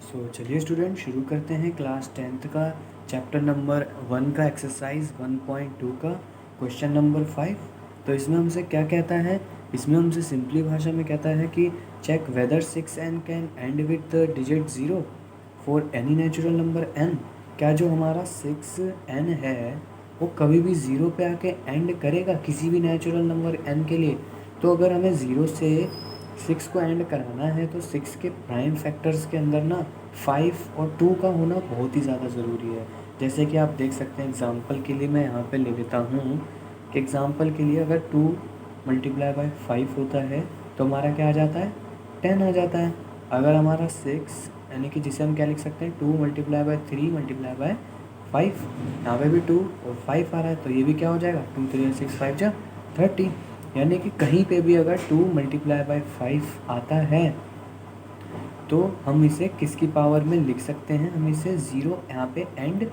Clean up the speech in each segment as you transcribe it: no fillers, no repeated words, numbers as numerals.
चलिए स्टूडेंट शुरू करते हैं क्लास 10th का चैप्टर नंबर 1 का एक्सरसाइज 1.2 का क्वेश्चन नंबर 5। तो इसमें हमसे क्या कहता है, इसमें हमसे सिंपली भाषा में कहता है कि check whether 6n can end with the digit 0 for any natural number n। क्या जो हमारा 6n है वो कभी भी 0 पे आके एंड करेगा किसी भी नेचुरल नंबर n के लिए। तो अगर हमें 0 से 6 को एंड कराना है तो 6 के प्राइम फैक्टर्स के अंदर ना 5 और 2 का होना बहुत ही ज़्यादा ज़रूरी है। जैसे कि आप देख सकते हैं, एग्ज़ाम्पल के लिए मैं यहाँ पे ले लेता हूँ कि एग्ज़ाम्पल के लिए अगर 2 मल्टीप्लाई बाय 5 होता है तो हमारा क्या आ जाता है, 10 आ जाता है। अगर हमारा 6 यानी कि जिसे हम क्या लिख सकते हैं, 2 मल्टीप्लाई बाय 3 मल्टीप्लाई बाय 5, यहाँ पे भी 2 और 5 आ रहा है तो ये भी क्या हो जाएगा, 2 3 6 5 जा 30। यानी कि कहीं पे भी अगर 2 मल्टीप्लाई बाय 5 आता है तो हम इसे किसकी पावर में लिख सकते हैं, हम इसे 0 यहाँ पे एंड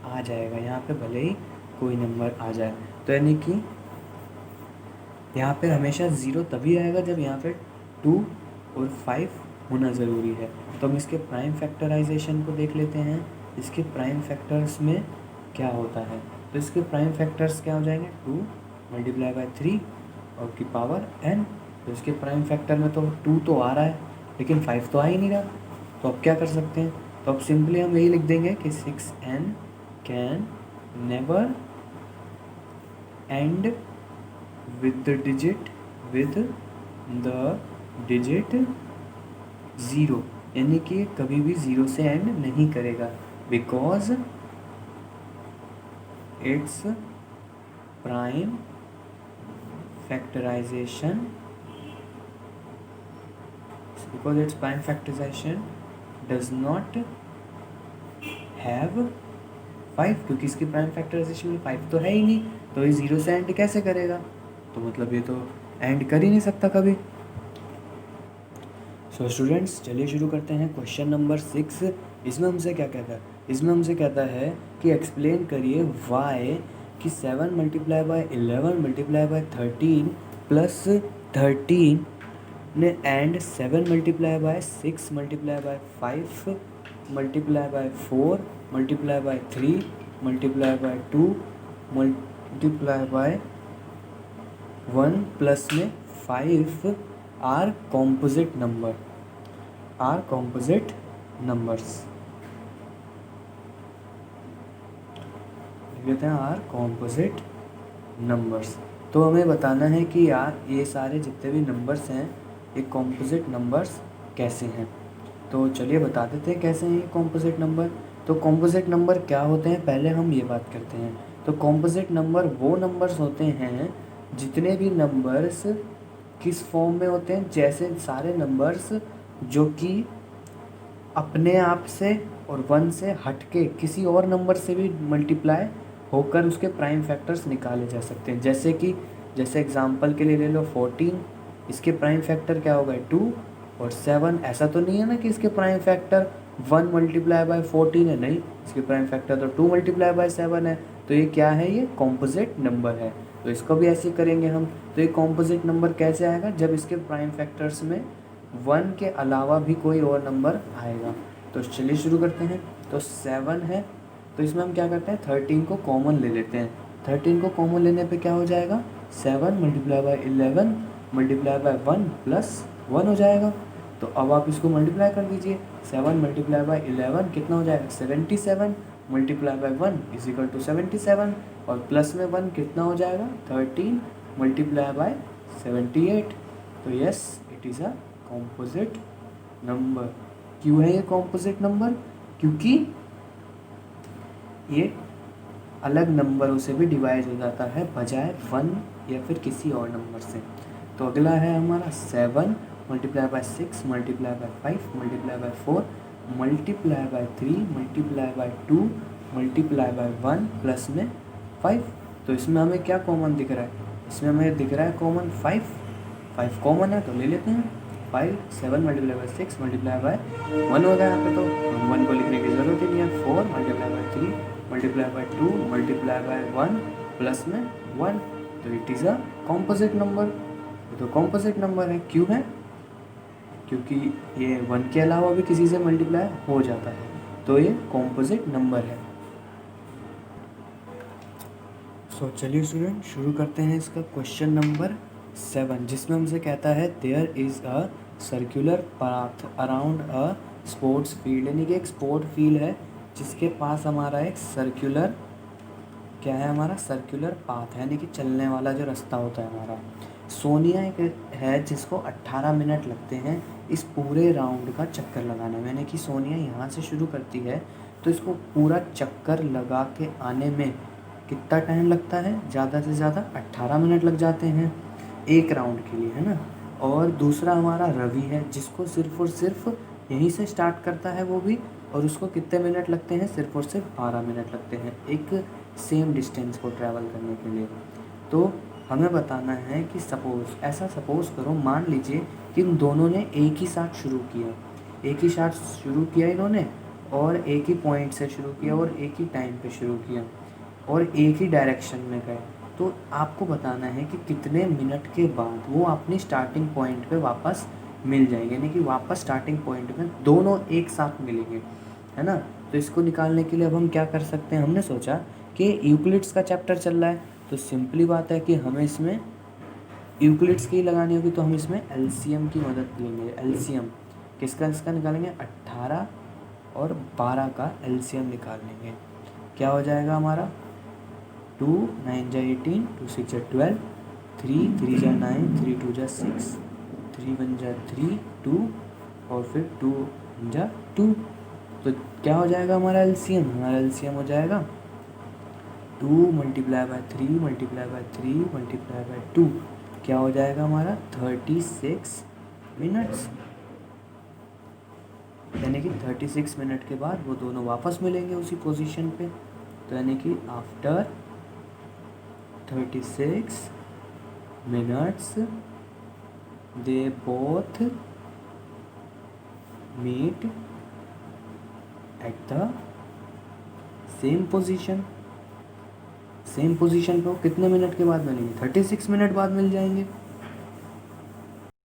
आ जाएगा, यहाँ पे भले ही कोई नंबर आ जाए। तो यानी कि यहाँ पे हमेशा 0 तभी आएगा जब यहाँ पे 2 और 5 होना ज़रूरी है। तो हम इसके प्राइम फैक्टराइजेशन को देख लेते हैं, इसके प्राइम फैक्टर्स में क्या होता है। तो इसके प्राइम फैक्टर्स क्या हो जाएंगे, 2 मल्टीप्लाई बाय 3 और की पावर n। तो इसके प्राइम फैक्टर में तो 2 तो आ रहा है लेकिन 5 तो आ ही नहीं रहा। तो अब क्या कर सकते हैं, तो अब सिंपली हम यही लिख देंगे कि 6n can never and with the digit 0, यानी कि कभी भी 0 से एंड नहीं करेगा because it's prime factorization does not have 5, क्योंकि इसकी प्राइम फैक्टराइजेशन में 5 तो है ही नहीं, तो ये 0 से एंड कैसे करेगा, तो मतलब ये तो एंड कर ही नहीं सकता कभी। सो स्टूडेंट्स चलिए शुरू करते हैं क्वेश्चन नंबर 6। इसमें हमसे क्या कहता है, इसमें हमसे कहता है कि एक्सप्लेन करिए वाई कि 7 multiply by 11 multiply by 13 plus 13 ने and 7 multiply by 6 multiply by 5 multiply by 4 multiply by 3 multiply by 2 multiply by 1 plus में 5 are composite number, are composite numbers कहते हैं, आर कॉम्पोजिट नंबर्स। तो हमें बताना है कि यार ये सारे जितने भी नंबर्स हैं ये कॉम्पोजिट नंबर्स कैसे हैं। तो चलिए बता देते हैं कैसे हैं ये कॉम्पोजिट नंबर। तो कॉम्पोजिट नंबर क्या होते हैं, पहले हम ये बात करते हैं। तो कॉम्पोजिट नंबर वो नंबर्स होते हैं जितने भी नंबर्स किस फॉर्म में होते हैं, जैसे सारे नंबर्स जो कि अपने आप से और 1 से हटके किसी और नंबर से भी मल्टीप्लाई होकर उसके प्राइम फैक्टर्स निकाले जा सकते हैं। जैसे कि जैसे एग्जांपल के लिए ले लो 14, इसके प्राइम फैक्टर क्या होगा 2 और 7। ऐसा तो नहीं है ना कि इसके प्राइम फैक्टर 1 मल्टीप्लाई बाय 14 है, नहीं, इसके प्राइम फैक्टर तो 2 मल्टीप्लाई बाय 7 है। तो ये क्या है, ये कॉम्पोजिट नंबर है। तो इसको भी ऐसे करेंगे हम। तो ये कॉम्पोजिट नंबर कैसे आएगा, जब इसके प्राइम फैक्टर्स में 1 के अलावा भी कोई और नंबर आएगा। तो चलिए शुरू करते हैं। तो 7 है तो इसमें हम क्या करते हैं, 13 को कॉमन ले लेते हैं। 13 को कॉमन लेने पे क्या हो जाएगा, 7 multiply by 11 multiply by 1 plus 1 हो जाएगा। तो अब आप इसको मल्टीप्लाई कर दीजिए। 7 मल्टीप्लाई बाय 11 कितना हो जाएगा, 77 multiply by 1 is equal to 77 और प्लस में 1 कितना हो जाएगा, 13 मल्टीप्लाई बाय 78। तो yes it is a composite number. क्यों है ये कॉम्पोजिट नंबर, क्योंकि ये अलग नंबरों से भी डिवाइड हो जाता है बजाय 1 या फिर किसी और नंबर से। तो अगला है हमारा 7 multiply by 6 multiply by 5 multiply by 4 multiply by 3 multiply by 2 multiply by 1 plus में 5। तो इसमें हमें क्या कॉमन दिख रहा है, इसमें हमें दिख रहा है कॉमन 5 कॉमन है तो ले लेते हैं। 7 मल्टीप्लाई बाय 6 मल्टीप्लाई बाय 1 हो गया यहाँ पे, तो 1 को लिखने की ज़रूरत ही नहीं है। 4 multiply by 3 multiply by 2 multiply by 1 plus में 1। तो it is a composite number. तो कॉम्पोजिट नंबर है, क्यों है, क्योंकि ये 1 के अलावा भी किसी से मल्टीप्लाई हो जाता है, तो ये कॉम्पोजिट नंबर है। सो चलिए स्टूडेंट शुरू करते हैं इसका क्वेश्चन नंबर 7, जिसमें हमसे कहता है there is a circular path around a sports field, यानी कि एक स्पोर्ट फील्ड है जिसके पास हमारा एक सर्कुलर क्या है, हमारा सर्कुलर पाथ है, यानी कि चलने वाला जो रास्ता होता है हमारा। सोनिया एक है जिसको 18 मिनट लगते हैं इस पूरे राउंड का चक्कर लगाने में, यानी कि सोनिया यहाँ से शुरू करती है तो इसको पूरा चक्कर लगा के आने में कितना टाइम लगता है, ज़्यादा से ज़्यादा 18 मिनट लग जाते हैं एक राउंड के लिए, है ना। और दूसरा हमारा रवि है जिसको सिर्फ और सिर्फ यहीं से स्टार्ट करता है वो भी, और उसको कितने मिनट लगते हैं, सिर्फ और सिर्फ 12 मिनट लगते हैं एक सेम डिस्टेंस को ट्रैवल करने के लिए। तो हमें बताना है कि सपोज़ करो, मान लीजिए कि इन दोनों ने एक ही साथ शुरू किया इन्होंने, और एक ही पॉइंट से शुरू किया और एक ही टाइम पे शुरू किया और एक ही डायरेक्शन में गए। तो आपको बताना है कि कितने मिनट के बाद वो अपनी स्टार्टिंग पॉइंट पे वापस मिल जाएंगे, यानी कि वापस स्टार्टिंग पॉइंट में दोनों एक साथ मिलेंगे, है ना। तो इसको निकालने के लिए अब हम क्या कर सकते हैं, हमने सोचा कि यूक्लिड्स का चैप्टर चल रहा है, तो सिंपली बात है कि हमें इसमें यूक्लिड्स की लगानी होगी, तो हम इसमें एलसीएम की मदद लेंगे। एलसीएम इसका निकालेंगे, 18 और 12 का एलसीएम निकाल लेंगे। क्या हो जाएगा हमारा, 2 9 जा 18, 2 6 जा 12, 3 3 जा 9, 3 2 जा 6, 3 1 जा 3 2, और फिर 2 जा 2। तो क्या हो जाएगा हमारा एलसीएम हो जाएगा 2 multiply by 3 multiply by 3 multiply by 2, क्या हो जाएगा हमारा 36 मिनट्स, यानी कि 36 मिनट के बाद वो दोनों वापस मिलेंगे उसी पोजीशन पे। तो यानी कि after 36 minutes they both meet at the same position पे। वो कितने मिनट के बाद मिलेंगे, 36 मिनट बाद मिल जाएंगे।